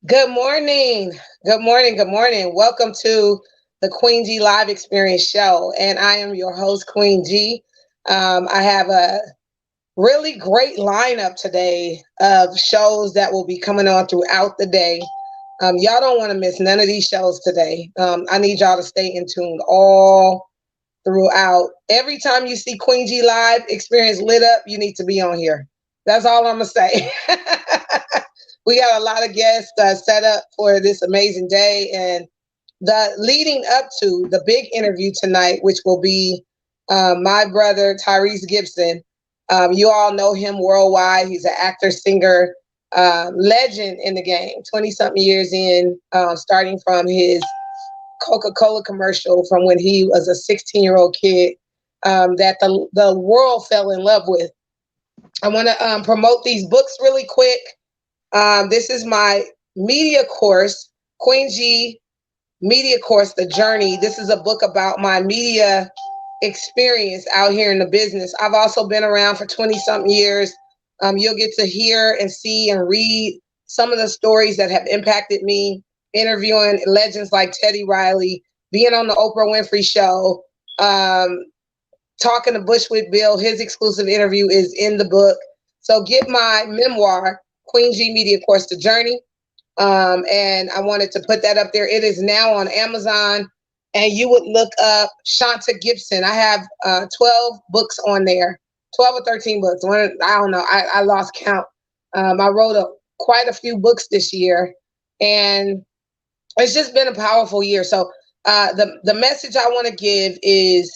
Good morning. Good morning. Good morning. Welcome to the Queen G Live Experience Show. And I am your host, Queen G. I have a really great lineup today of shows that will be coming on throughout the day. Y'all don't want to miss none of these shows today. I need y'all to stay in tune all throughout. Every time you see Queen G Live Experience lit up, you need to be on here. That's all I'm going to say. We got a lot of guests set up for this amazing day, and the leading up to the big interview tonight, which will be my brother Tyrese Gibson. You all know him worldwide. He's an actor, singer, legend in the game. 20-something years in, starting from his Coca-Cola commercial from when he was a 16-year-old kid that the world fell in love with. I want to promote these books really quick. This is my media course, Queen G Media Course, The Journey. This is a book about my media experience out here in the business. I've also been around for 20-something years. You'll get to hear and see and read some of the stories that have impacted me, interviewing legends like Teddy Riley, being on the Oprah Winfrey Show, talking to Bushwick Bill. His exclusive interview is in the book. So get my memoir, Queen G Media Course, The Journey. And I wanted to put that up there. It is now on Amazon, and you would look up Shanta Gibson. I have 12 books on there, 12 or 13 books. I don't know. I lost count. I wrote quite a few books this year, and it's just been a powerful year. So the message I want to give is,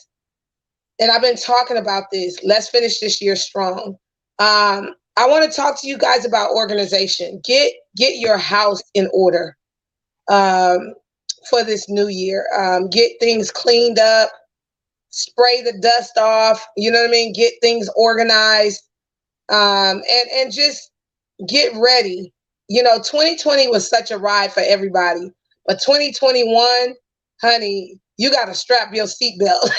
and I've been talking about this, let's finish this year strong. I want to talk to you guys about organization. Get your house in order for this new year. Get things cleaned up, spray the dust off. You know what I mean? Get things organized, and just get ready. 2020 was such a ride for everybody, but 2021, honey, you got to strap your seatbelt.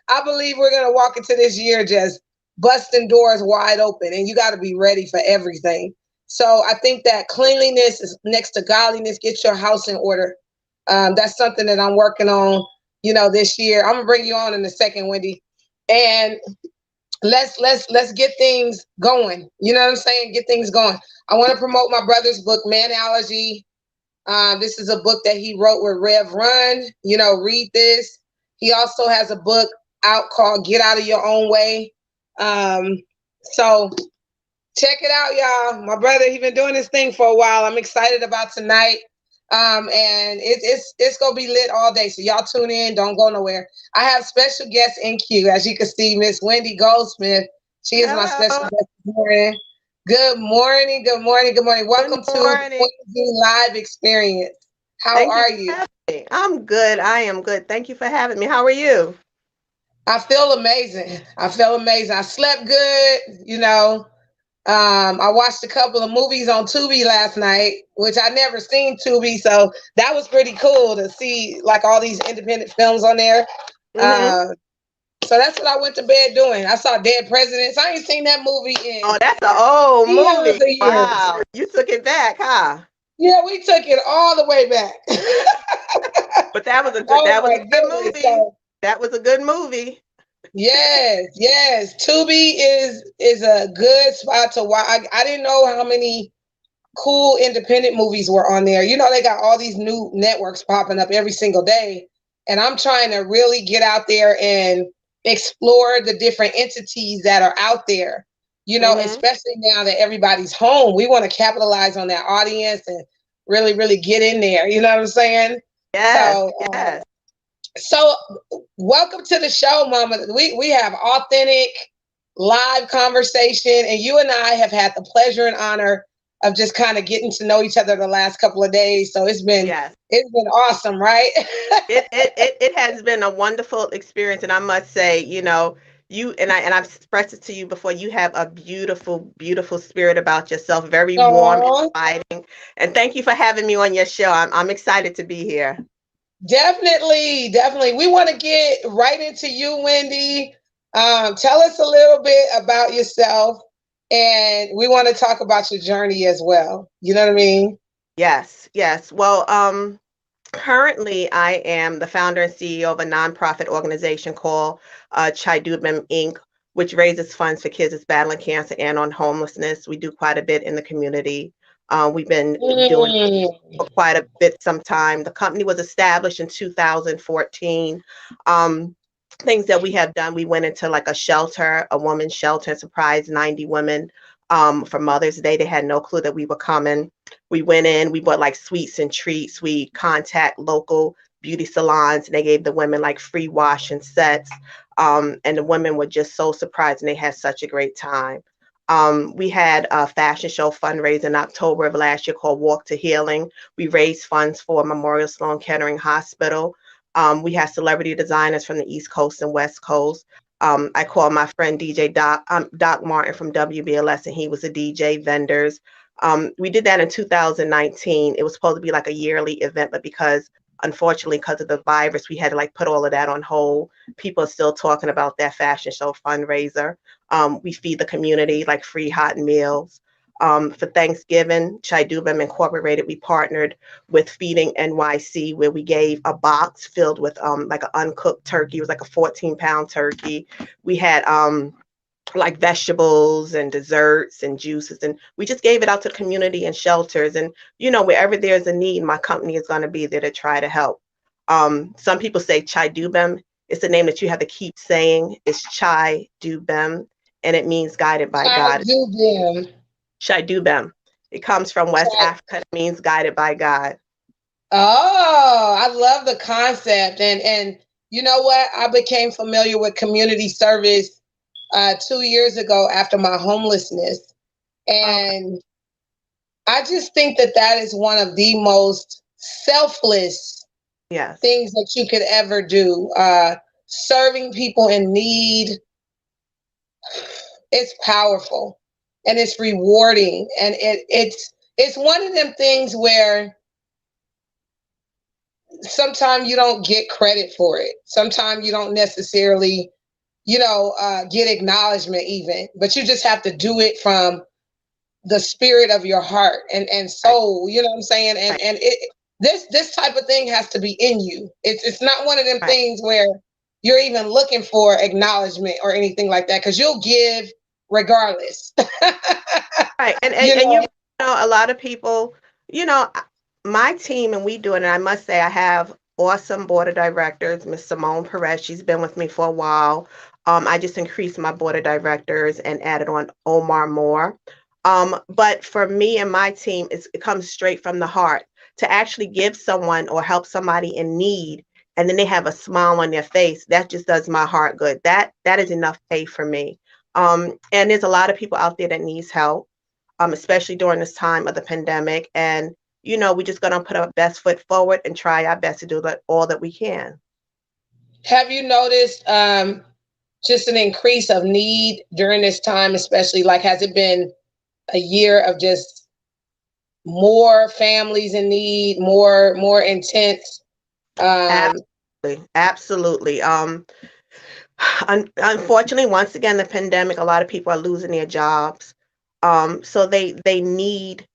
I believe we're gonna walk into this year just busting doors wide open, and you got to be ready for everything. So I think that cleanliness is next to godliness. Get your house in order. That's something that I'm working on, this year. I'm gonna bring you on in a second, Wendy, and let's get things going. You know what I'm saying? Get things going. I want to promote my brother's book, Manology. This is a book that he wrote with Rev Run. Read this. He also has a book out called Get Out of Your Own Way. So check it out, y'all. My brother, he been doing this thing for a while. I'm excited about tonight. And it's gonna be lit all day. So y'all tune in, don't go nowhere. I have special guests in queue. As you can see, Miss Wendy Goldsmith. She is my special guest this morning. Good morning, good morning, good morning. Welcome to the Queen G Live Experience. How are you? I'm good. I am good. Thank you for having me. How are you? I feel amazing. I slept good, I watched a couple of movies on Tubi last night, which I never seen Tubi, so that was pretty cool to see like all these independent films on there. So that's what I went to bed doing. I saw Dead Presidents. I ain't seen that movie in that's an old movie. years. Wow, you took it back, huh? Yeah, we took it all the way back. But that was a good movie. So, that was a good movie. Yes. Tubi is a good spot to watch. I didn't know how many cool independent movies were on there. They got all these new networks popping up every single day, and I'm trying to really get out there and explore the different entities that are out there. Especially now that everybody's home, we want to capitalize on that audience and really, really get in there. You know what I'm saying? Yes. So welcome to the show, Mama. We have authentic live conversation, and you and I have had the pleasure and honor of just kind of getting to know each other the last couple of days. So it's been awesome, right? it has been a wonderful experience, and I must say, you and I've expressed it to you before. You have a beautiful, beautiful spirit about yourself, very warm, inviting, and thank you for having me on your show. I'm excited to be here. Definitely. We want to get right into you, Wendy. Tell us a little bit about yourself, and we want to talk about your journey as well. You know what I mean? Yes, yes. Well, currently I am the founder and CEO of a nonprofit organization called Chai Dubem Inc., which raises funds for kids that's battling cancer and on homelessness. We do quite a bit in the community. We've been doing Mm. for quite a bit some time. The company was established in 2014. Um, Things that we have done, we went into like a shelter, a woman's shelter, and surprised 90 women for Mother's Day. They had no clue that we were coming. We went in, we bought like sweets and treats. We contact local beauty salons and they gave the women like free wash and sets. And the women were just so surprised and they had such a great time. We had a fashion show fundraiser in October of last year called Walk to Healing. We raised funds for Memorial Sloan Kettering Hospital. We had celebrity designers from the East Coast and West Coast. I called my friend DJ Doc Martin from WBLS, and he was a DJ, vendors. We did that in 2019. It was supposed to be like a yearly event, but unfortunately, because of the virus, we had to like put all of that on hold. People are still talking about that fashion show fundraiser. We feed the community like free hot meals. For Thanksgiving, Chai Dubem Incorporated, we partnered with Feeding NYC, where we gave a box filled with like an uncooked turkey. It was like a 14-pound turkey. We had like vegetables and desserts and juices, and we just gave it out to the community and shelters. And wherever there's a need, my company is going to be there to try to help. Some people say Chai Dubem. It's a name that you have to keep saying. It's Chai Dubem, and it means guided by Chai God. Dubem. Chai Dubem. It comes from West Africa. It means guided by God. Oh, I love the concept. And you know what? I became familiar with community service 2 years ago after my homelessness. Okay. And I just think that that is one of the most selfless Yes. things that you could ever do. Serving people in need, it's powerful and it's rewarding. And it's one of them things where sometimes you don't get credit for it. Sometimes you don't necessarily, get acknowledgement even, but you just have to do it from the spirit of your heart and Right. soul. You know what I'm saying? And Right. and it this type of thing has to be in you. It's not one of them Right. things where you're even looking for acknowledgement or anything like that because you'll give regardless. Right. you And know. a lot of people, you know, my team and we do it, and I must say I have awesome board of directors, Miss Simone Perez. She's been with me for a while. I just increased my board of directors and added on Omar Moore. But for me and my team, it comes straight from the heart to actually give someone or help somebody in need, and then they have a smile on their face. That just does my heart good. That is enough pay for me. And there's a lot of people out there that needs help, especially during this time of the pandemic. And, we're just going to put our best foot forward and try our best to do all that we can. Have you noticed just an increase of need during this time, especially like has it been a year of just more families in need, more intense. Um, Absolutely. Absolutely. Unfortunately, once again, the pandemic, a lot of people are losing their jobs. So they need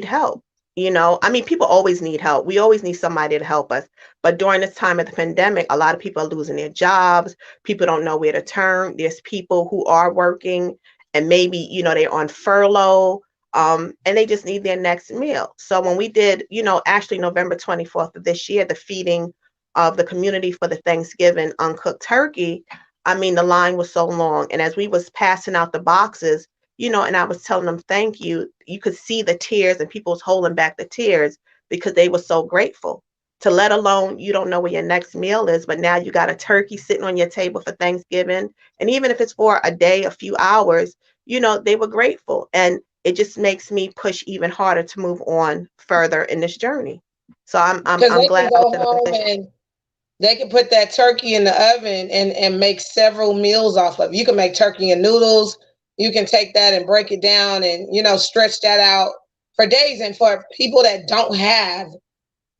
help. I mean, people always need help. We always need somebody to help us. But during this time of the pandemic, a lot of people are losing their jobs. People don't know where to turn. There's people who are working and maybe, they're on furlough. And they just need their next meal. So when we did, actually November 24th of this year, the feeding of the community for the Thanksgiving uncooked turkey, I mean, the line was so long. And as we was passing out the boxes, and I was telling them thank you, you could see the tears and people was holding back the tears because they were so grateful. To let alone, you don't know where your next meal is, but now you got a turkey sitting on your table for Thanksgiving. And even if it's for a day, a few hours, they were grateful. And it just makes me push even harder to move on further in this journey. So I'm I'm because I'm they can glad I was go in a home position. and they can put that turkey in the oven and make several meals off of it. You can make turkey and noodles. You can take that and break it down and stretch that out for days. And for people that don't have,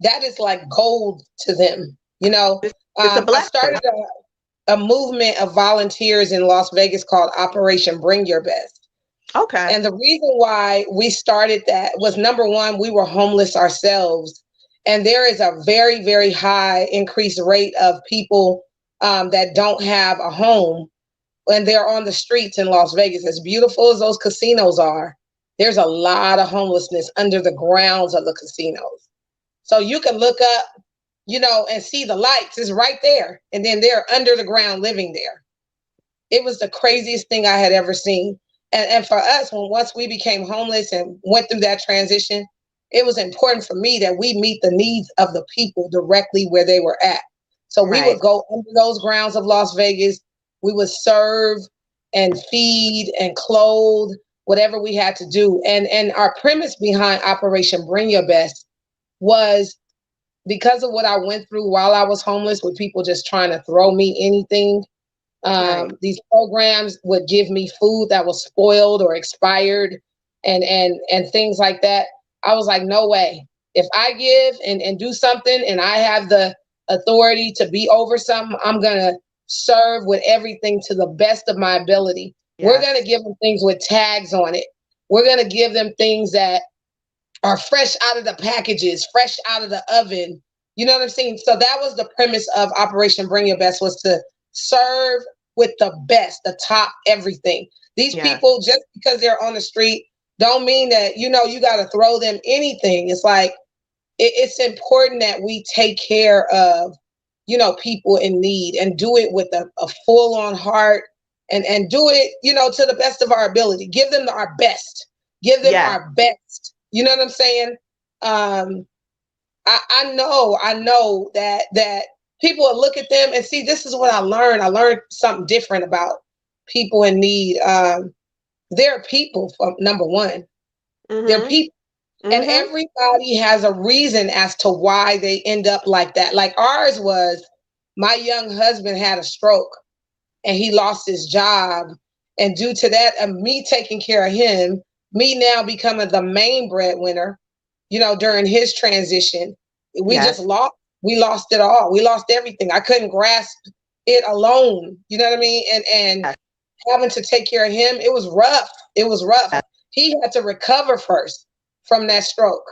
that is like gold to them. It's a I blessing. started a movement of volunteers in Las Vegas called Operation Bring Your Best. Okay. And the reason why we started that was, number one, we were homeless ourselves. And there is a very, very high increased rate of people that don't have a home when they're on the streets in Las Vegas. As beautiful as those casinos are, there's a lot of homelessness under the grounds of the casinos. So you can look up, and see the lights. It's right there. And then they're under the ground living there. It was the craziest thing I had ever seen. And for us, once we became homeless and went through that transition, it was important for me that we meet the needs of the people directly where they were at. So we Right. would go under those grounds of Las Vegas. We would serve and feed and clothe, whatever we had to do. And our premise behind Operation Bring Your Best was because of what I went through while I was homeless, with people just trying to throw me anything. Right. These programs would give me food that was spoiled or expired, and things like that. I was like, no way. If I give and do something, and I have the authority to be over something, I'm gonna serve with everything to the best of my ability. We're gonna Yes. give them things with tags on it. We're gonna give them things that are fresh out of the packages, fresh out of the oven. You know what I'm saying? So that was the premise of Operation Bring Your Best, was to serve with the best, the top everything. These Yes. people, just because they're on the street, don't mean that, you got to throw them anything. It's like, it's important that we take care of, people in need, and do it with a full on heart, and do it, to the best of our ability. Give them our best. Give them Yes. our best. You know what I'm saying? Um, I know that people will look at them and see, this is what I learned. I learned something different about people in need. They're people, for number one. They're Mm-hmm. people. And Mm-hmm. everybody has a reason as to why they end up like that. Like ours was, my young husband had a stroke and he lost his job. And due to that, me taking care of him, me now becoming the main breadwinner, during his transition, we just Yes. lost. We lost it all. We lost everything. I couldn't grasp it alone. You know what I mean? And Yes. having to take care of him, it was rough. It was rough. Yes. He had to recover first from that stroke.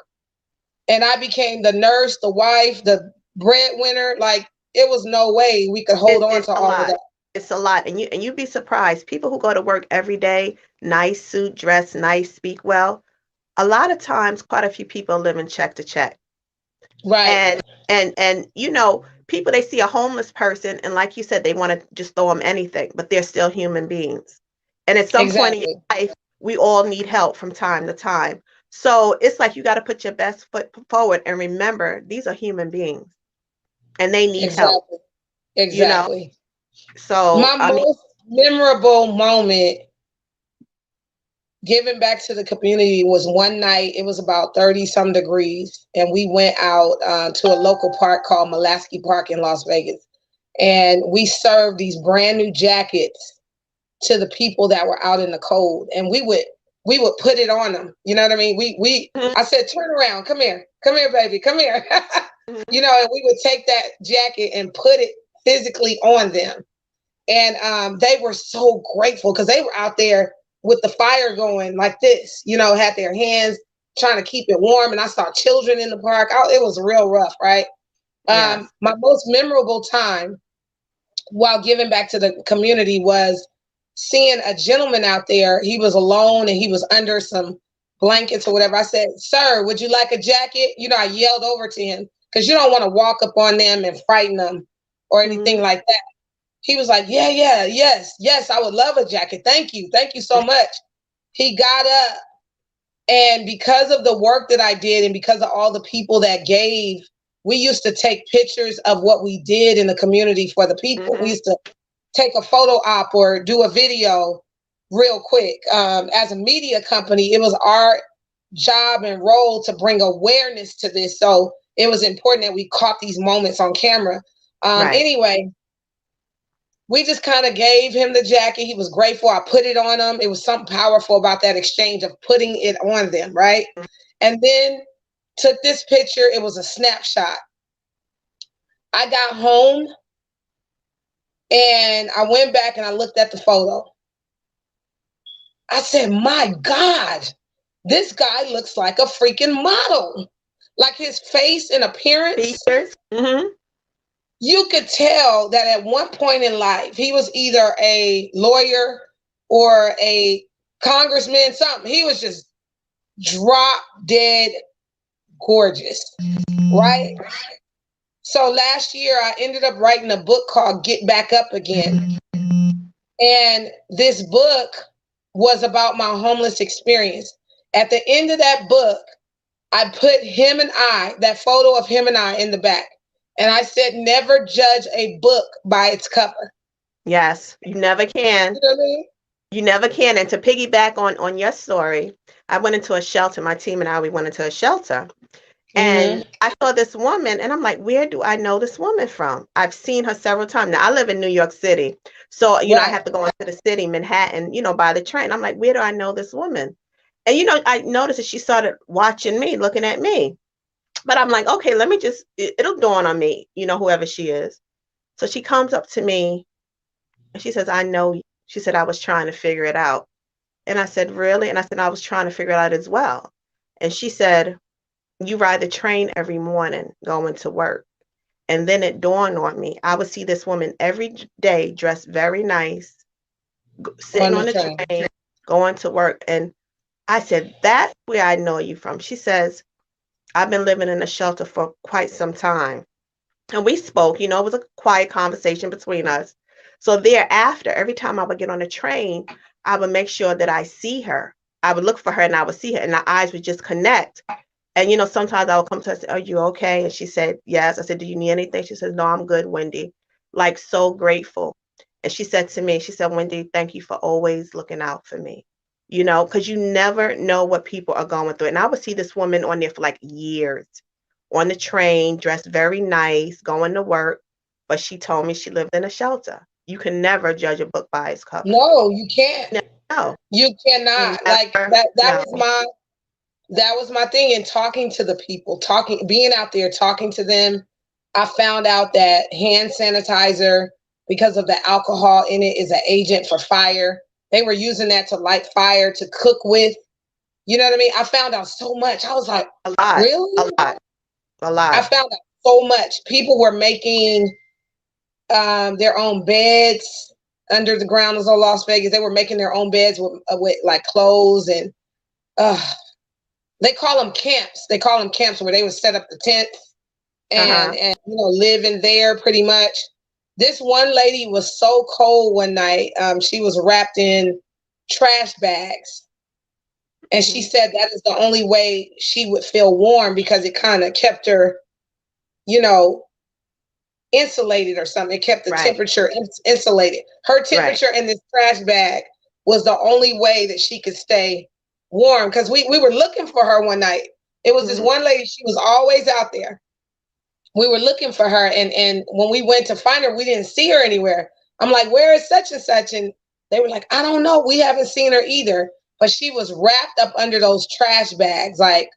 And I became the nurse, the wife, the breadwinner. Like, it was no way we could hold on It's to a all of lot. that. It's a lot. And you'd be surprised. People who go to work every day, nice suit, dress nice, speak well. A lot of times, quite a few people live in check to check. Right. And people, they see a homeless person, and like you said, they want to just throw them anything, but they're still human beings. And at some point in Exactly. your life, we all need help from time to time. So it's like you got to put your best foot forward and remember these are human beings and they need help, Exactly. you know? Exactly. So My I mean, most memorable moment giving back to the community was one night. It was about 30 some degrees, and we went out to a local park called Mulaski Park in Las Vegas. And we served these brand new jackets to the people that were out in the cold, and we would put it on them. You know what I mean? We mhm, I said, turn around, come here, baby, come here. mhm, And we would take that jacket and put it physically on them. And they were so grateful because they were out there with the fire going like this, had their hands trying to keep it warm. And I saw children in the park. It was real rough, right? yes, My most memorable time while giving back to the community was seeing a gentleman out there. He was alone and he was under some blankets or whatever. I said, "Sir, would you like a jacket?" I yelled over to him because you don't want to walk up on them and frighten them or anything mhm, like that. He was like, "Yeah, yeah, yes, yes, I would love a jacket. Thank you so much." He got up, and because of the work that I did and because of all the people that gave, we used to take pictures of what we did in the community for the people. We mhm, used to take a photo op or do a video real quick. As a media company, it was our job and role to bring awareness to this. So it was important that we caught these moments on camera. right, Anyway, we just kind of gave him the jacket. He was grateful. I put it on him. It was something powerful about that exchange of putting it on them, right? mhm, And then took this picture. It was a snapshot. I got home and I went back and I looked at the photo. I said, my God, this guy looks like a freaking model. Like his face and appearance. Features. Mm-hmm. You could tell that at one point in life, he was either a lawyer or a congressman, something. He was just drop dead gorgeous, right? So last year, I ended up writing a book called Get Back Up Again. And this book was about my homeless experience. At the end of that book, I put him and I, that photo of him and I in the back. And I said, never judge a book by its cover. Yes, you never can. You know what I mean? You never can. And to piggyback on your story, I went into a shelter. My team and I, we went into a shelter. And I saw this woman, and I'm like, where do I know this woman from? I've seen her several times. Now, I live in New York City. So, you know, I have to go into the city, Manhattan, you know, by the train. I'm like, where do I know this woman? And, you know, I noticed that she started watching me, looking at me. But I'm like, okay, let me just, it'll dawn on me, you know, whoever she is. So she comes up to me and she says, I know you. She said, I was trying to figure it out. And I said, really? And I said, I was trying to figure it out as well. And she said, you ride the train every morning going to work. And then it dawned on me, I would see this woman every day dressed very nice, sitting on the train, going to work. And I said, that's where I know you from. She says, I've been living in a shelter for quite some time. And we spoke, you know, it was a quiet conversation between us. So thereafter, every time I would get on a train, I would make sure that I see her. I would look for her and I would see her and our eyes would just connect. And, you know, sometimes I would come to her and say, are you okay? And she said, yes. I said, do you need anything? She says, no, I'm good, Wendy. Like, so grateful. And she said to me, she said, Wendy, thank you for always looking out for me. You know, because you never know what people are going through. And I would see this woman on there for like years on the train, dressed very nice, going to work. But she told me she lived in a shelter. You can never judge a book by its cover. No, you can't. No. You cannot. Like that was my thing in talking to the people, being out there, talking to them. I found out that hand sanitizer, because of the alcohol in it, is an agent for fire. They were using that to light fire, to cook with. You know what I mean? I found out so much. I was like, a lot, really? A lot. I found out so much. People were making their own beds under the ground of Las Vegas. They were making their own beds with like clothes, and they call them camps. They call them camps where they would set up the tents and you know, live in there pretty much. This one lady was so cold one night. She was wrapped in trash bags. And she said that is the only way she would feel warm, because it kind of kept her, you know, insulated or something. It kept the temperature insulated. Her temperature in this trash bag was the only way that she could stay warm, because we were looking for her one night. It was this one lady, she was always out there. We were looking for her, and when we went to find her, we didn't see her anywhere. I'm like, where is such and such? And they were like, I don't know. We haven't seen her either. But she was wrapped up under those trash bags, like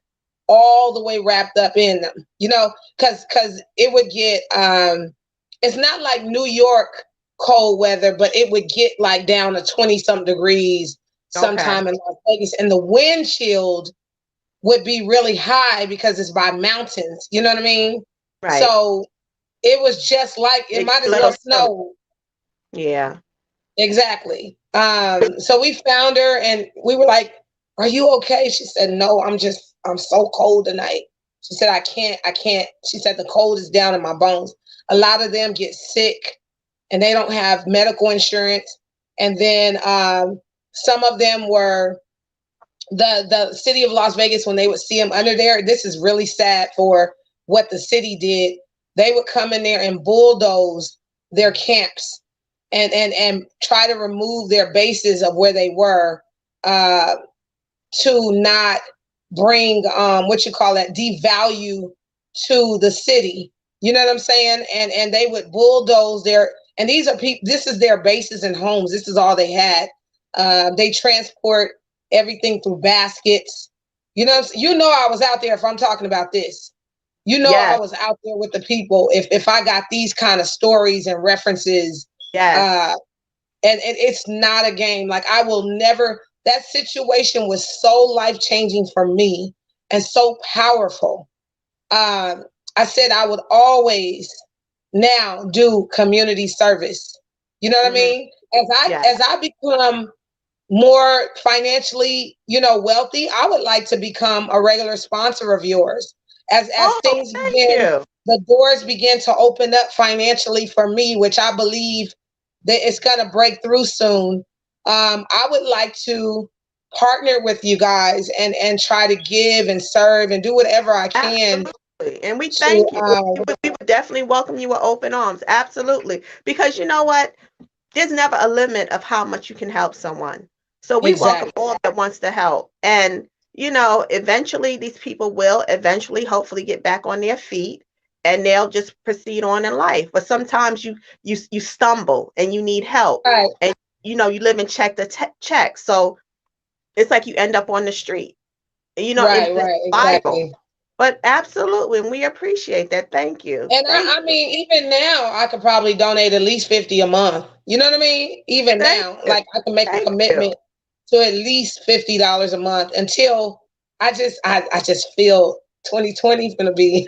all the way wrapped up in them, you know, because it would get, it's not like New York cold weather, but it would get like down to 20-something degrees sometime in Las Vegas. And the wind chill would be really high because it's by mountains, you know what I mean? Right. So it was just like, it might as well snow. Yeah. Exactly. So we found her and we were like, are you okay? She said, no, I'm so cold tonight. She said, I can't. She said, the cold is down in my bones. A lot of them get sick and they don't have medical insurance. And then some of them were the city of Las Vegas, when they would see them under there. This is really sad for what the city did. They would come in there and bulldoze their camps and try to remove their bases of where they were to not bring devalue to the city. You know what I'm saying? And they would bulldoze and these are people, this is their bases and homes. This is all they had. They transport everything through baskets. You know I was out there if I'm talking about this. I was out there with the people if I got these kind of stories and references. And it's not a game. Like, I will never that situation was so life-changing for me and so powerful. I said I would always now do community service. You know what I Mm-hmm. mean? As I Yes. as I become more financially, wealthy, I would like to become a regular sponsor of yours. As Oh, things thank begin, you. the doors begin to open up financially for me, which I believe that it's going to break through soon. I would like to partner with you guys and try to give and serve and do whatever I can Absolutely. And we to thank you. We would definitely welcome you with open arms. Absolutely. Because you know what? There's never a limit of how much you can help someone. So we welcome exactly. all that wants to help. And, eventually these people will eventually hopefully get back on their feet and they'll just proceed on in life. But sometimes you stumble and you need help. Right, And you live in check to check. So it's like you end up on the street. It's right, the right, Bible. exactly. But absolutely, and we appreciate that. Thank you. And Thank I you. mean, even now, I could probably donate at least 50 a month. You know what I mean? Even Thank now, you. like I can make a Thank you. commitment to at least $50 a month until I just feel 2020 is gonna be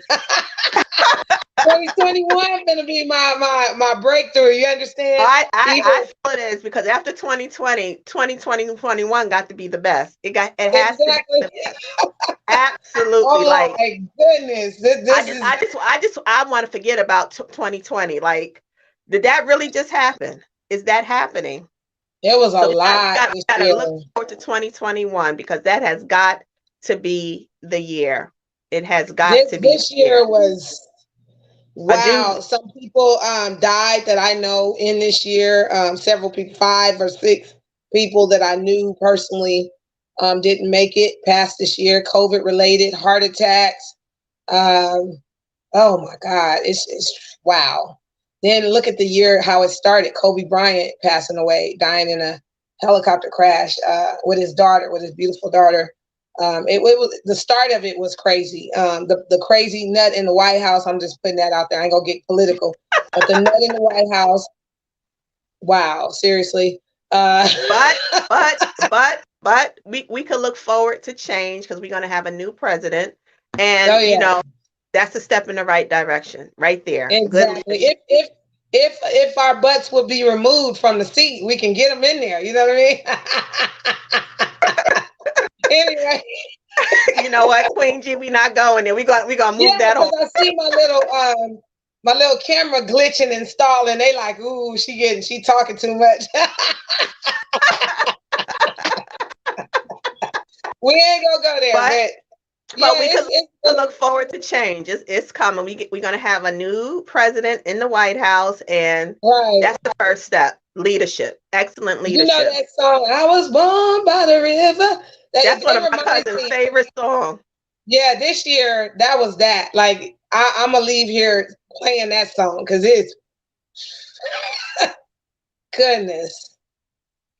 2021 gonna be my breakthrough. You understand? Even I feel it is because after 2020, 2021 got to be the best. It has to be exactly. the best. Absolutely. Oh Like my goodness. This is I want to forget about 2020. Like, did that really just happen? Is that happening? it was a So lot this we gotta year. look forward to 2021 because that has got to be the year. It has got This to be this the year. year was I do. wow. Some people died that I know in this year. Several people, 5 or 6 people that I knew personally didn't make it past this year. COVID related heart attacks. Um, oh my God, it's wow. Then look at the year how it started. Kobe Bryant passing away, dying in a helicopter crash with his daughter, with his beautiful daughter. It was the start of it was crazy. The crazy nut in the White House. I'm just putting that out there. I ain't gonna get political, but the nut in the White House. Wow, seriously. Uh, But but we could look forward to change because we're gonna have a new president, oh and yeah, that's a step in the right direction, right there. Good exactly. leadership. If our butts would be removed from the seat, we can get them in there. You know what I mean? Anyway, You know what, Queen G, we not going there. We gonna move yeah, that because on. I see my little camera glitching and stalling. They like, ooh, she talking too much. We ain't gonna go there, But but but yeah, we it's could look forward to change. It's coming. We're gonna have a new president in the White House, and right. that's the first step. Leadership, excellent You know leadership. that song, I was born by the river. That That's one of it my reminds cousin's me. favorite songs. Yeah, this year that was that. Like I'm gonna leave here playing that song because it's goodness.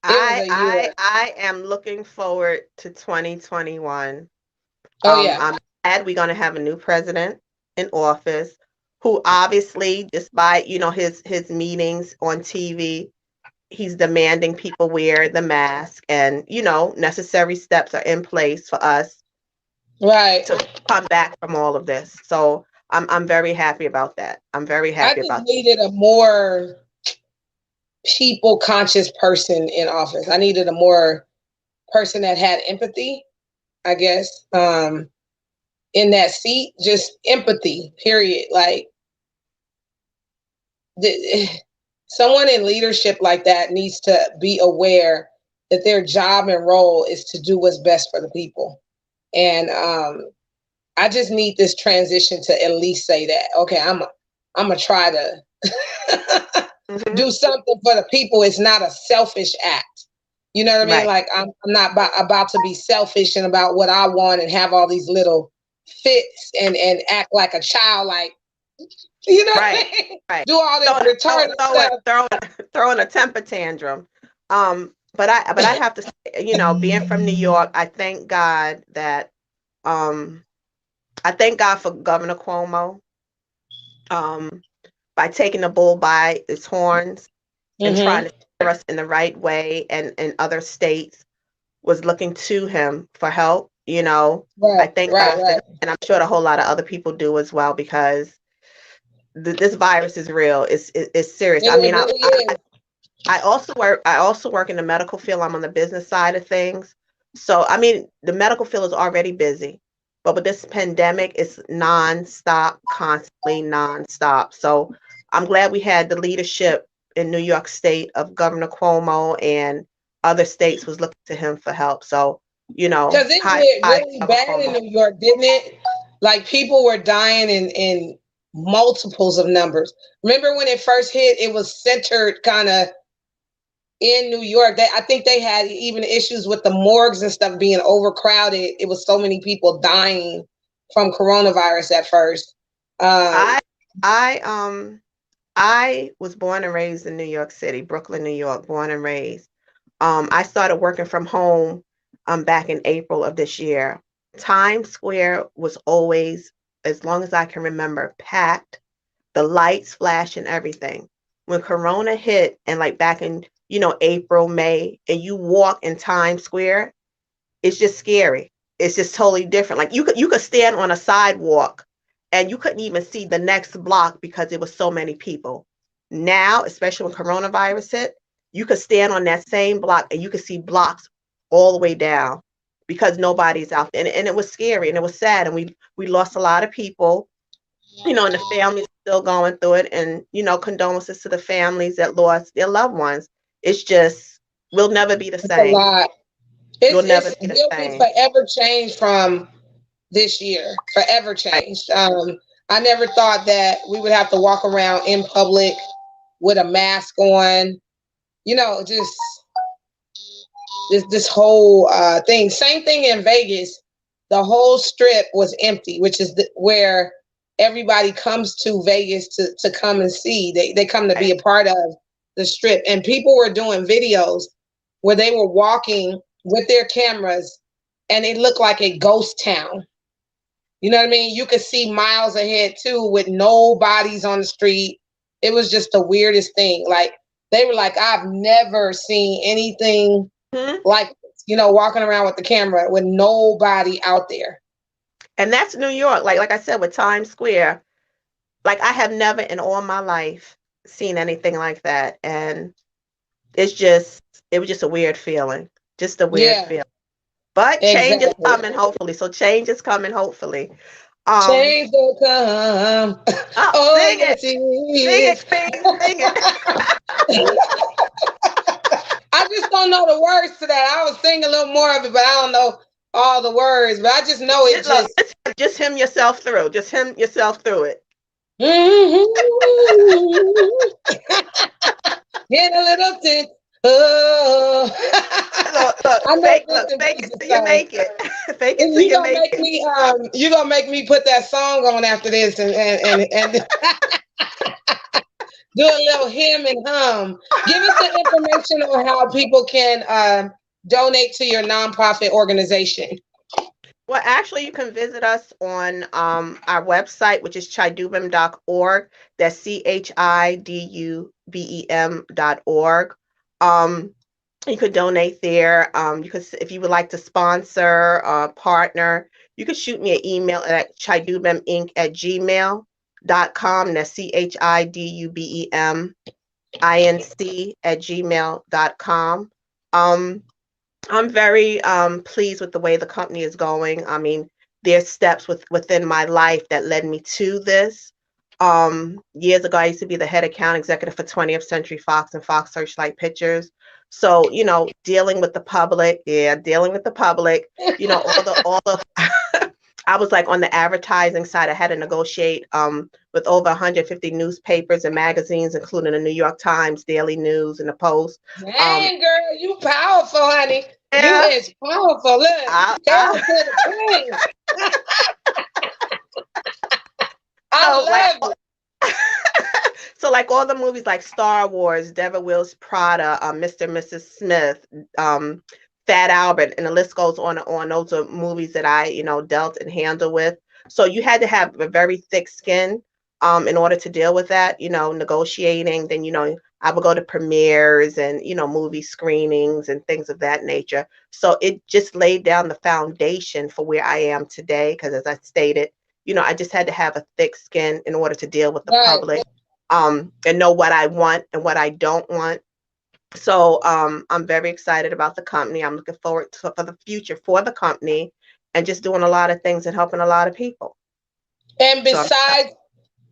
It was I a I year. I am looking forward to 2021. Oh yeah. I'm glad we're going to have a new president in office who obviously just by, his meetings on TV, he's demanding people wear the mask and, necessary steps are in place for us Right. to come back from all of this. So I'm very happy about that. I'm very I happy just about needed a more people conscious person in office. I needed a more person that had empathy, I guess. In that seat, just empathy, period. Like the, someone in leadership like that needs to be aware that their job and role is to do what's best for the people. And I just need this transition to at least say that. Okay, I'm gonna try to that. do something for the people. It's not a selfish act. You know what I mean? Right. Like I'm not about to be selfish and about what I want and have all these little fits and act like a child. Like you know what I Right. mean? Right. Do all this Throwing, retarded throwing, stuff. throwing, throwing a temper tantrum. But I have to say, being from New York, um, I thank God for Governor Cuomo, um, by taking the bull by its horns and trying Hmm. to steer us in the right way, and in other states. was looking to him for help. You know, I Right, thank right, God for right. that, and I'm sure a whole lot of other people do as well, because this virus is real. It's serious. I And it mean, really is. I also work in the medical field. I'm on the business side of things. So, I mean, the medical field is already busy, but with this pandemic, it's nonstop, constantly nonstop. So, I'm glad we had the leadership in New York State of Governor Cuomo, and other states was looking to him for help. So, Because it high hit five to really Governor bad in Cuomo. New York, didn't it? Like people were dying in multiples of numbers. Remember when it first hit, it was centered kind of in New York. I think they had even issues with the morgues and stuff being overcrowded. It was so many people dying from coronavirus at first. I Um, I I was born and raised in New York City, Brooklyn, New York, born and raised. I started working from home back in April of this year. Times Square was always, as long as I can remember, packed, the lights flash and everything. When Corona hit, and like back in, April, May, and you walk in Times Square, it's just scary. It's just totally different. Like you could stand on a sidewalk and you couldn't even see the next block because there was so many people. Now, especially when coronavirus hit, you could stand on that same block and you could see blocks all the way down because nobody's out there. And it was scary and it was sad, and we lost a lot of people, and the families still going through it, and condolences to the families that lost their loved ones. It's just, we'll never be the it's a same. lot. We'll never It's be the will be same. forever changed from this year. Forever Right. changed. I never thought that we would have to walk around in public with a mask on. Just this whole thing. Same thing in Vegas. The whole strip was empty, which is where everybody comes to Vegas to come and see. They come to be Right. a part of the strip, and people were doing videos where they were walking with their cameras, and it looked like a ghost town. You know what I mean? You could see miles ahead too, with no bodies on the street. It was just the weirdest thing. Like they were like, I've never seen anything Mhm. like, walking around with the camera with nobody out there. And that's New York. Like I said, with Times Square, like I have never in all my life seen anything like that. And it's just, it was just a weird feeling. Just a weird Yeah, feeling. But change is exactly. coming, hopefully. So change is coming, hopefully. Um, Change will come. oh, Oh, sing it. yes, it Sing it, is. Queen. Sing it. I just don't know the words to that. I was singing a little more of it, but I don't know all the words. But I just know it Look, just. just him yourself through. Just him yourself through it. Get a little tint. Oh. I know bits Look, and fake it pieces. till you So make it. Fake it till you you gonna make make it. me you gonna make me put that song on after this and do a little hymn and hum. Give us the information on how people can donate to your nonprofit organization. Well, actually, you can visit us on our website, which is chidubem.org. That's chidubem.org. Um, you could donate there. You could, if you would like to sponsor, partner, you could shoot me an email at chidubeminc@gmail.com. That's chidubeminc@gmail.com. I'm very pleased with the way the company is going. I mean, there's steps within my life that led me to this. Years ago, I used to be the head account executive for 20th Century Fox and Fox Searchlight Pictures. So, dealing with the public, yeah, dealing with the public, all the I was like on the advertising side. I had to negotiate with over 150 newspapers and magazines, including the New York Times, Daily News, and the Post. Um, Dang, girl, you powerful, honey. You yeah, is powerful. Look, I, hail I, to the queen. so like I love it. so like all the movies like Star Wars, Devil Wears Prada, Mr. and Mrs. Smith, um, Fat Albert, and the list goes on and on. Those are movies that I, dealt and handled with. So you had to have a very thick skin in order to deal with that, negotiating. Then, I would go to premieres and, movie screenings and things of that nature. So it just laid down the foundation for where I am today. Because as I stated, I just had to have a thick skin in order to deal with the Right. public, and know what I want and what I don't want. So I'm very excited about the company. I'm looking forward to for the future for the company, and just doing a lot of things and helping a lot of people. And So besides,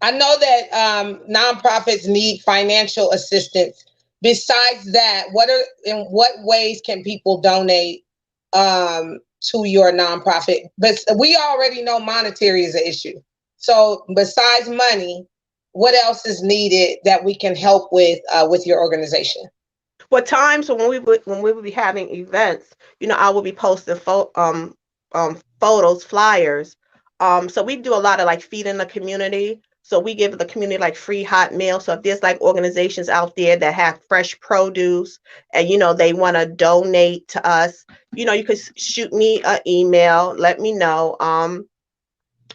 I know that nonprofits need financial assistance. Besides that, in what ways can people donate to your nonprofit? But we already know monetary is an issue. So besides money, what else is needed that we can help with your organization? what times when we would be having events, I will be posting photos, flyers. So we do a lot of like feeding the community. So we give the community like free hot meals. So if there's like organizations out there that have fresh produce and they want to donate to us, you could shoot me an email, let me know.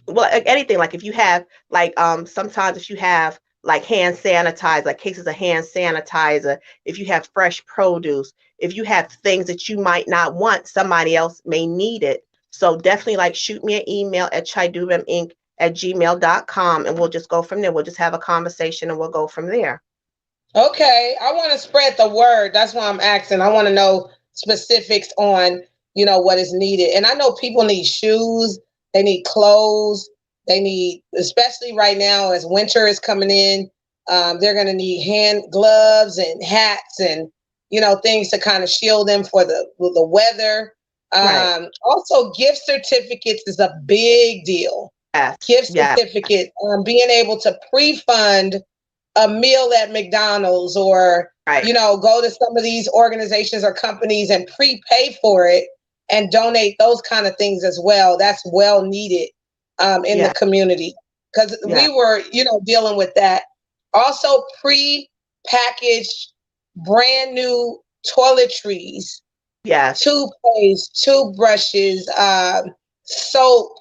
Well, like anything, like if you have like sometimes if you have like hand sanitizer, like cases of hand sanitizer, if you have fresh produce, if you have things that you might not want, somebody else may need it. So definitely like shoot me an email at chiduviminc@gmail.com, and we'll just go from there. We'll just have a conversation and we'll go from there. Okay, I want to spread the word. That's why I'm asking. I want to know specifics on, what is needed. And I know people need shoes, they need clothes, they need, especially right now as winter is coming in, they're going to need hand gloves and hats and, things to kind of shield them for the weather. Right. Also, gift certificates is a big deal. Yes. Gift Yeah. certificate, being able to pre-fund a meal at McDonald's, or Right. go to some of these organizations or companies and prepay for it and donate those kind of things as well. That's well needed in the Yeah. community, because Yeah. we were dealing with that. Also, pre-packaged brand new toiletries, Yes. toothpaste, toothbrushes, soap,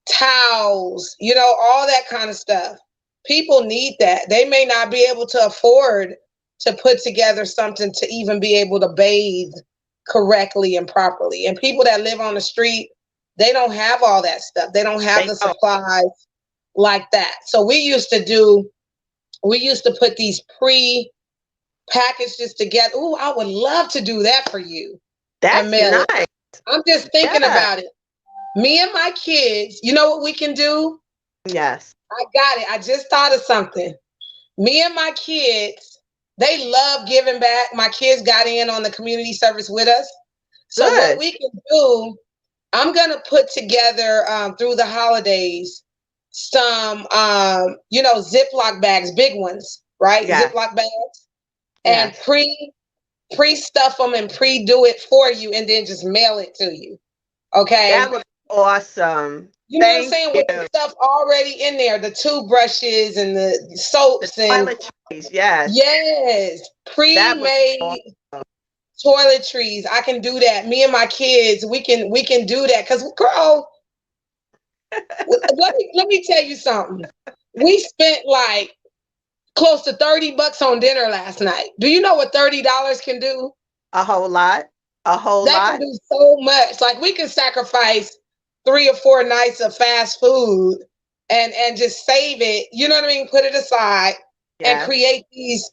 towels, all that kind of stuff. People need that. They may not be able to afford to put together something to even be able to bathe correctly and properly. And people that live on the street, they don't have all that stuff. They don't have They the don't. supplies like that. So we used to put these pre-packages together. Oh, I would love to do that for you and That's mail it. nice. I'm just thinking Yeah. about it. Me and my kids, you know what we can do? Yes. I got it. I just thought of something. Me and my kids, they love giving back. My kids got in on the community service with us. So what Good. we can do, I'm gonna put together through the holidays some Ziploc bags, big ones, right? Yeah. Ziploc bags, and Yes. pre stuff them and pre do it for you, and then just mail it to you. That Okay. was awesome. You know what I'm Thank saying? you. With the stuff already in there, the toothbrushes and the The soaps and toiletries, yes. yes, That was pre-made awesome. toiletries. I can do that. Me and my kids, we can do that. Cause girl, let me tell you something. We spent like close to $30 on dinner last night. Do you know what $30 can do? A whole lot. A whole That can lot. do so much. Like we can sacrifice 3 or 4 nights of fast food and just save it. You know what I mean? Put it aside and Yes. create these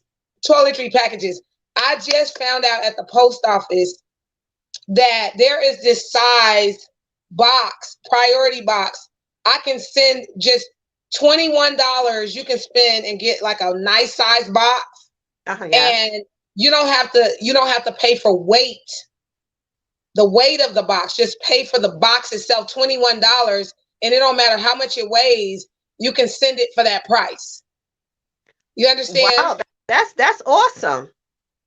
toiletry packages. I just found out at the post office that there is this size box, priority box. I can send just $21 you can spend and get like a nice size box, Yes. and you don't have to pay for the weight of the box. Just pay for the box itself, $21, and it don't matter how much it weighs. You can send it for that price. You understand? Wow. That's awesome.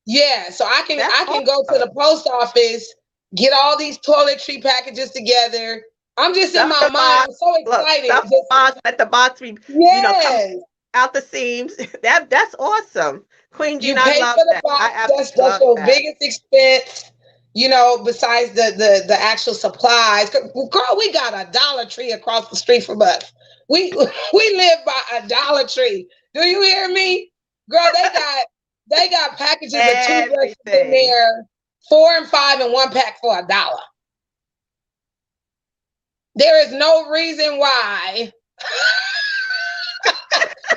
Yeah. So I can That's I can go to awesome. the post office, get all these toiletry packages together. I'm just in Stuff my the mind. box. I'm so Look, excited. stuff the box. Let the box be, come Yes. out the seams. That's awesome. Queen You Gina, I pay love for the that. I box. absolutely That's love your that. biggest expense. Besides the actual supplies. Girl, we got a Dollar Tree across the street from us. We we live by a Dollar Tree. Do you hear me? Girl, They got packages of toothbrushes in Everything. there, 4 and 5 in one pack for $1. There is no reason why.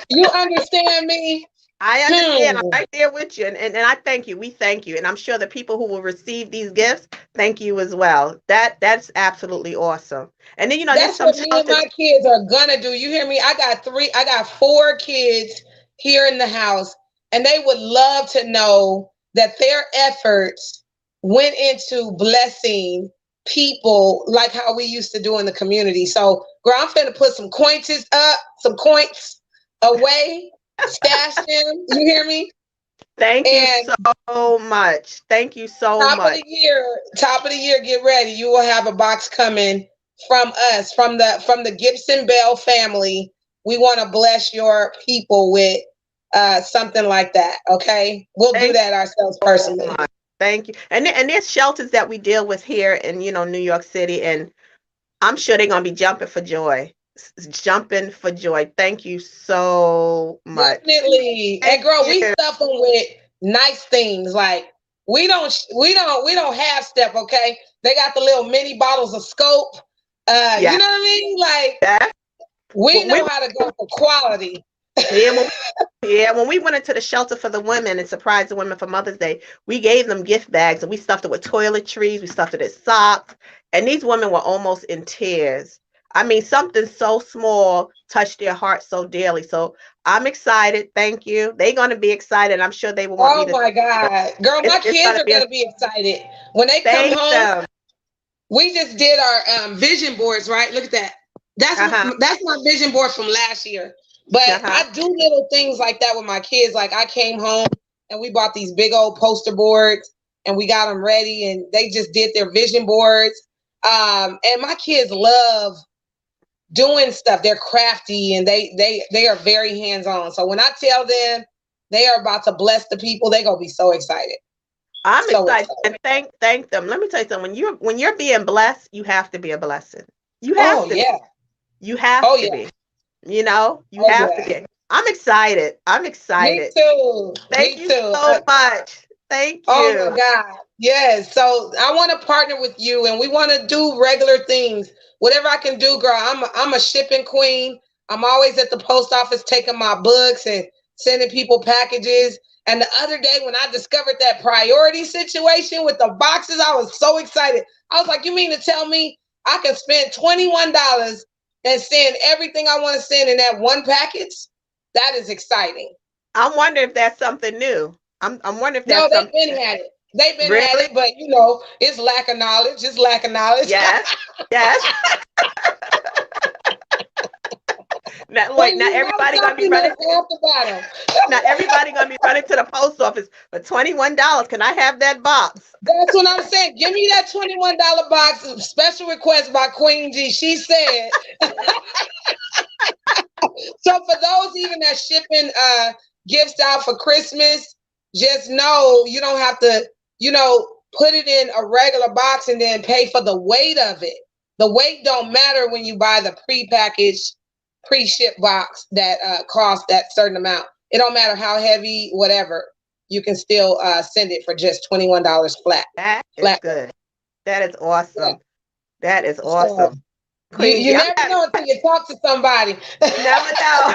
You understand me? I understand. I'm right there with you. And I thank you. We thank you. And I'm sure the people who will receive these gifts thank you as well. That's absolutely awesome. And then, there's That's some what me and shelters. my kids are gonna do. You hear me? I got 4 kids here in the house, and they would love to know that their efforts went into blessing people like how we used to do in the community. So, girl, I'm finna put some coins up, some coins away, stash them. You hear me? Thank you And so much. Thank you so much. top of the year, get ready. You will have a box coming from us, from the Gibson Bell family. We want to bless your people with something like that. Okay, we'll do Thank that ourselves you so personally. much. Thank you. And there's shelters that we deal with here in, New York City, and I'm sure they're gonna be jumping for joy. Jumping for joy. Thank you so much. Definitely. And Thank girl, you. we stuff them with nice things. Like we don't have stuff. Okay, they got the little mini bottles of Scope. You Yeah. know what I mean? Like Yeah. we When we know how to go for quality. yeah, when we went into the shelter for the women and surprised the women for Mother's Day, we gave them gift bags and we stuffed it with toiletries, we stuffed it with socks, and these women were almost in tears. I mean, something so small touched their heart so dearly. So I'm excited. Thank you. They're gonna be excited. I'm sure they will want me Oh to. my God. Girl, my It's kids gonna are be a going to be excited. When they come thank home, them. we just did our vision boards, right? Look at that. That's Uh-huh. that's my vision board from last year. But Uh-huh. I do little things like that with my kids. Like I came home and we bought these big old poster boards and we got them ready and they just did their vision boards. And my kids love doing stuff. They're crafty and they are very hands-on. So when I tell them they are about to bless the people, they're gonna be so excited. I'm So excited excited. and thank them. Let me tell you something. When you're being blessed, you have to be a blessing. You have Oh to be. yeah. You have Oh to yeah. be. You Oh have to yeah. be. I'm excited. I'm Me excited. too. Thank Me you too. so much. Thank Oh you. my God. Yes. So I want to partner with you and we want to do regular things. Whatever I can do, girl. I'm a shipping queen. I'm always at the post office taking my books and sending people packages. And the other day when I discovered that priority situation with the boxes, I was so excited. I was like, you mean to tell me I can spend $21 and send everything I want to send in that one package? That is exciting. I'm wondering if that's something new. I'm wondering if No, that's they've something been had it. They've been had really. it, but it's lack of knowledge. It's lack of knowledge. Yes. Yes. Now wait, When now you know everybody gonna be something, running. that's half the battle. Now everybody gonna be running to the post office for $21. Can I have that box? That's what I'm saying. Give me that $21 box. Special request by Queen G. She said. So for those even that shipping gifts out for Christmas, just know you don't have to, put it in a regular box and then pay for the weight of it. The weight don't matter when you buy the pre-packaged, pre-shipped box that costs that certain amount. It don't matter how heavy, whatever. You can still send it for just $21 flat. That is Flat. good. That is Yeah. awesome. That is So awesome. you Queen G, you I'm never happy. know until you talk to somebody. Never know.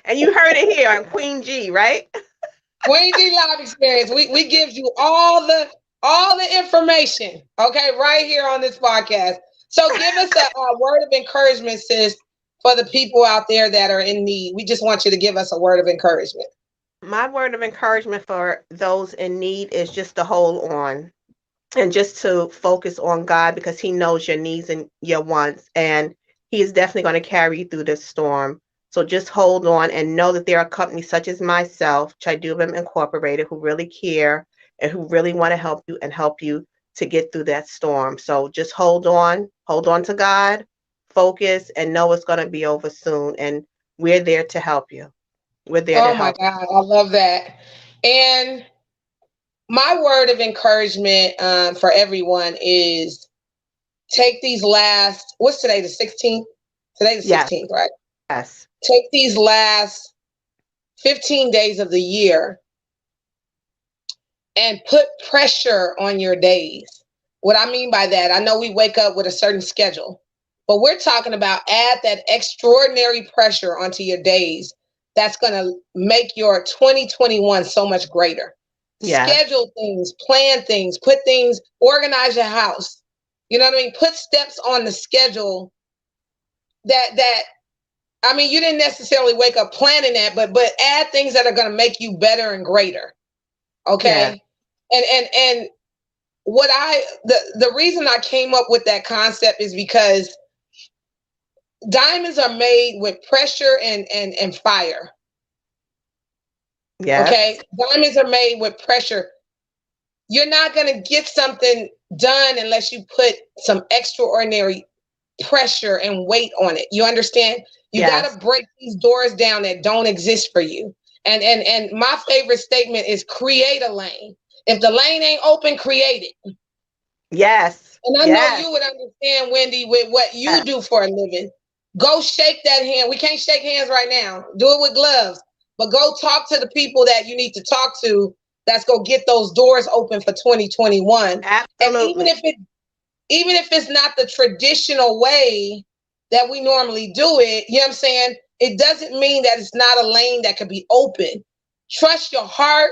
And you heard it here on Queen G, right? Wendy Live Experience. We give you all the information, okay, right here on this podcast. So give us a word of encouragement, sis, for the people out there that are in need. We just want you to give us a word of encouragement. My word of encouragement for those in need is just to hold on and just to focus on God because He knows your needs and your wants. And He is definitely going to carry you through this storm. So just hold on and know that there are companies such as myself, Chidubim Incorporated, who really care and who really want to help you and help you to get through that storm. So just hold on to God, focus, and know it's going to be over soon. And we're there to help you. We're there to Oh my help. God, I love that. And my word of encouragement for everyone is take these last, what's today, the 16th? Today, the Yes, 16th, right? yes. Take these last 15 days of the year and put pressure on your days. What I mean by that, I know we wake up with a certain schedule, but we're talking about add that extraordinary pressure onto your days that's going to make your 2021 so much greater. Yes. Schedule things, plan things, put things, organize your house. You know what I mean? Put steps on the schedule that I mean, you didn't necessarily wake up planning that, but add things that are going to make you better and greater. Yeah. Okay? And what the reason I came up with that concept is because diamonds are made with pressure and fire. Yes. Okay? Diamonds are made with pressure. You're not going to get something done unless you put some extraordinary pressure and weight on it. You understand? You got Yes. to break these doors down that don't exist for you. And my favorite statement is create a lane. If the lane ain't open, create it. Yes. And I know Yes. you would understand, Wendy, with what you Yes. do for a living. Go shake that hand. We can't shake hands right now. Do it with gloves. But go talk to the people that you need to talk to. That's going to get those doors open for 2021. And Absolutely. even if it's not the traditional way that we normally do it, you know what I'm saying? It doesn't mean that it's not a lane that could be open. Trust your heart.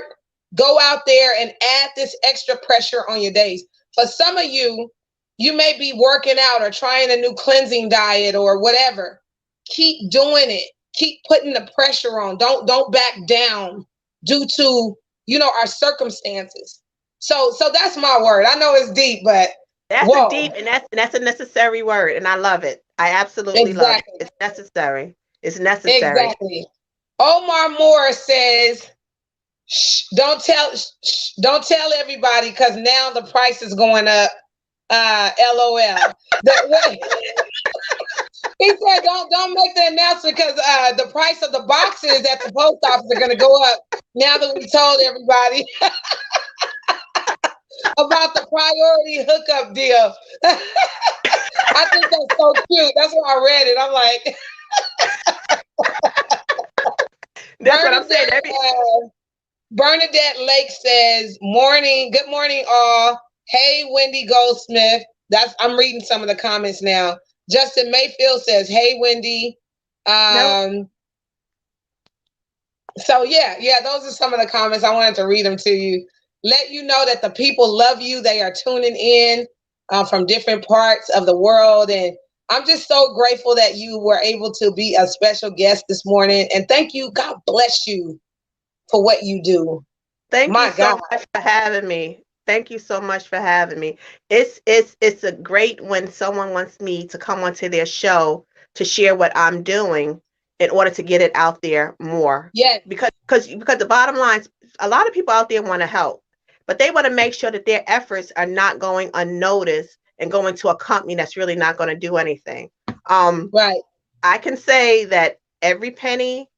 Go out there and add this extra pressure on your days. For some of you, you may be working out or trying a new cleansing diet or whatever. Keep doing it. Keep putting the pressure on. Don't back down due to, our circumstances. So that's my word. I know it's deep, but That's a deep whoa. and that's a necessary word, and I love it. I absolutely love it. Exactly. It's necessary. It's necessary. Exactly. Omar Moore says, don't tell everybody because now the price is going up. LOL. He said, don't make the announcement because the price of the boxes at the post office are going to go up now that we told everybody about the priority hookup deal. I think that's so cute. That's why I read it. I'm like, That's what I'm saying. Bernadette Lake says, good morning, all. Hey, Wendy Goldsmith. I'm reading some of the comments now. Justin Mayfield says, hey, Wendy. No. So yeah, those are some of the comments. I wanted to read them to you. Let you know that the people love you. They are tuning in from different parts of the world. And I'm just so grateful that you were able to be a special guest this morning. And thank you. God bless you for what you do. Thank you My so God. much for having me. Thank you so much for having me. It's a great when someone wants me to come onto their show to share what I'm doing in order to get it out there more. Yes. Because the bottom line is a lot of people out there want to help, but they want to make sure that their efforts are not going unnoticed and going to a company that's really not going to do anything. Right. I can say that every penny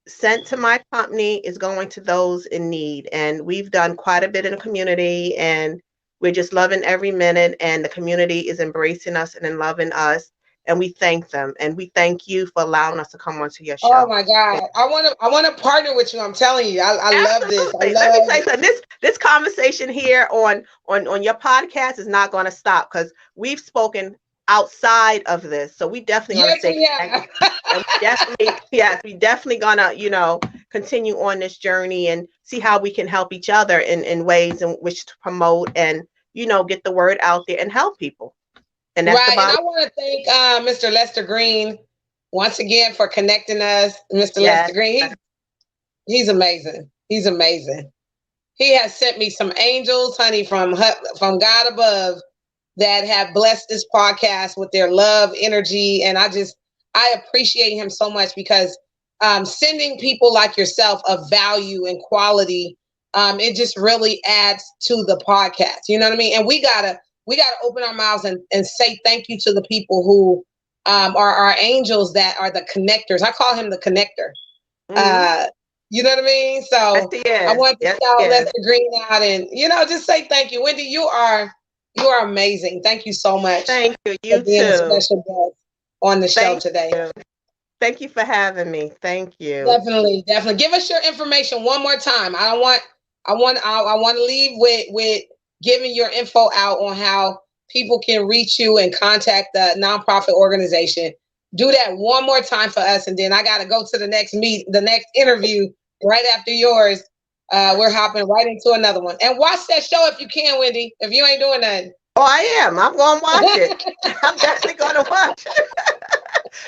sent to my company is going to those in need. And we've done quite a bit in the community, and we're just loving every minute. And the community is embracing us and in loving us. And we thank them. And we thank you for allowing us to come onto your Oh show. my God. I wanna partner with you. I'm telling you. I love this. I Absolutely. Let me tell love you something. This conversation here on your podcast is not going to stop because we've spoken outside of this. So we definitely want to yes, stay we connected. have. And we definitely, yes, we definitely gonna, continue on this journey and see how we can help each other in ways in which to promote and, get the word out there and help people. And that's the Right. And bottom. I want to thank Mr. Lester Green once again for connecting us. Mr. Yes. Lester Green, he's amazing. He's amazing. He has sent me some angels, honey, from God above that have blessed this podcast with their love, energy, and I appreciate him so much because sending people like yourself of value and quality, it just really adds to the podcast. You know what I mean? And we gotta open our mouths and say thank you to the people who are our angels that are the connectors. I call him the connector. Mm-hmm. Uh, you know what I mean? Yes, So he I is. want to Yes, he shout is. Lester Green out and just say thank you. Wendy, you are amazing. Thank you so much Thank you. for You being a too. special guest on the show Thank today. you. Thank you for having me. Thank you. Definitely, definitely. Give us your information one more time. I don't want I want to leave with giving your info out on how people can reach you and contact the nonprofit organization. Do that one more time for us, and then I got to go to the next interview right after yours. We're hopping right into another one, and watch that show if you can, Wendy. If you ain't doing nothing. Oh, I am. I'm going to watch it. I'm definitely going to watch it.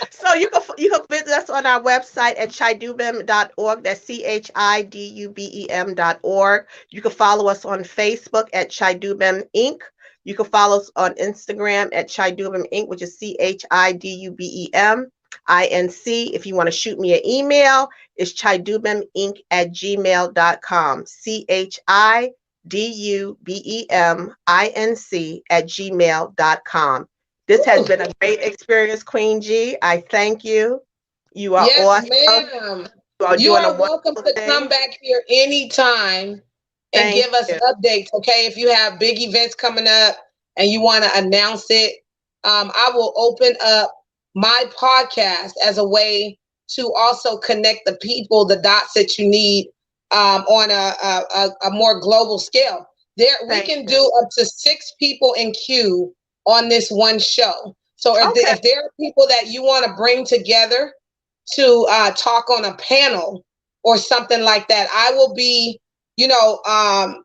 So you can visit us on our website at chidubem.org. That's chidubem.org. You can follow us on Facebook at Chidubem Inc. You can follow us on Instagram at Chidubem Inc., which is CHIDUBEM INC. If you want to shoot me an email, it's chidubeminc@gmail.com. CHIDUBEMINC@gmail.com. This has been a great experience, Queen G. I thank you. You are Yes, awesome. ma'am. You are You doing a are welcome wonderful to come thing. back here anytime and Thank give us you. updates. Okay, if you have big events coming up and you want to announce it, I will open up my podcast as a way to also connect the people, the dots that you need on a more global scale. There, we Thank can you. do up to 6 people in queue on this one show. So Okay. if there are people that you want to bring together to talk on a panel or something like that, I will be, a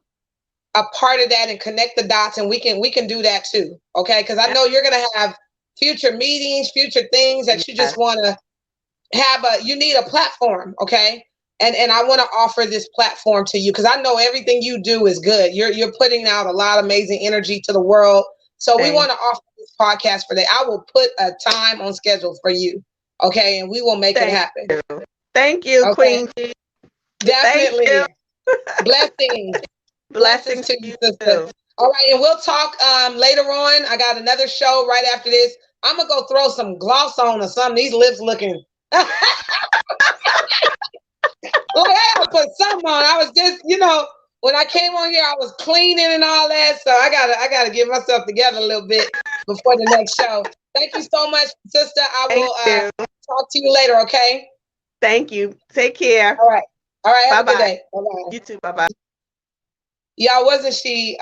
part of that and connect the dots, and we can do that too. Okay, because I know you're gonna have future meetings, future things that you Yes. just want to have you need a platform. Okay. And I want to offer this platform to you because I know everything you do is good. You're putting out a lot of amazing energy to the world. So we want to offer this podcast for that. I will put a time on schedule for you. Okay. And we will make it Thank happen. you. Thank you, Okay. Queen G. Thank Definitely. you. Blessings. Blessings Blessings to to you, you sister. too. All right. And we'll talk later on. I got another show right after this. I'm going to go throw some gloss on or something. These lips looking. Like I gotta put something on. I was just, when I came on here, I was cleaning and all that. So I gotta get myself together a little bit before the next show. Thank you so much, sister. I Thank will you. talk to you later, okay? Thank you. Take care. All right. All right, have Bye a good bye. day. Bye-bye. You too. Bye bye. Yeah, wasn't she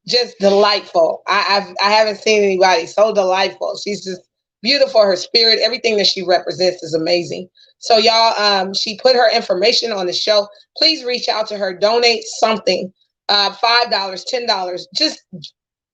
just delightful? I haven't seen anybody so delightful. She's just beautiful. Her spirit, everything that she represents is amazing. So y'all, she put her information on the show. Please reach out to her. Donate something. $5, $10. Just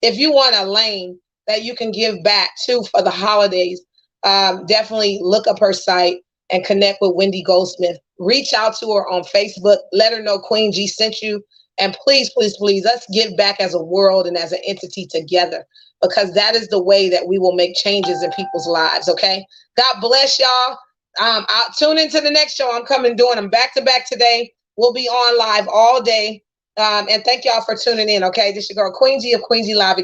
if you want a lane that you can give back to for the holidays, definitely look up her site and connect with Wendy Goldsmith. Reach out to her on Facebook. Let her know Queen G sent you. And please, please, please, let's give back as a world and as an entity together, because that is the way that we will make changes in people's lives. Okay. God bless y'all. I'll tune into the next show. I'm coming doing them back to back today. We'll be on live all day. And thank y'all for tuning in. Okay. This is your girl, Queen G of Queen G Live